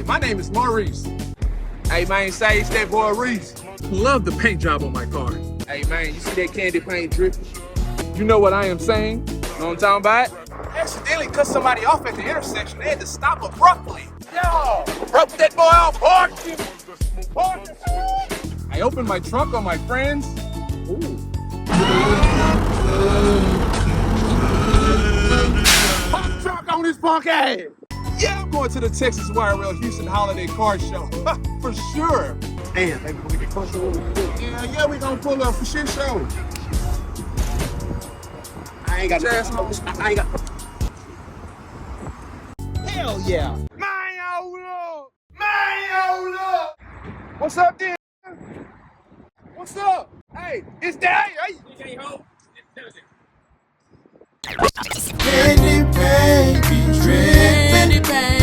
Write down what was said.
my name is Maurice. Hey, man, say it's that boy Reese. Love the paint job on my car. Hey, man, you see that candy paint dripping? You know what I am saying? You know what I'm talking about? Accidentally cut somebody off at the intersection. They had to stop abruptly. Yo, broke that boy off hard. I opened my trunk on my friends. Ooh. Pop trunk on this punk ass. Yeah, I'm going to the Texas Wire Rail Houston Holiday Car Show. For sure. Damn, maybe we can pull up. Yeah, we gonna pull up for shit show. I ain't got Hell yeah. What's up, then? What's up? Hey, it's that. Hey, you can't hold. Candy paint be dripping.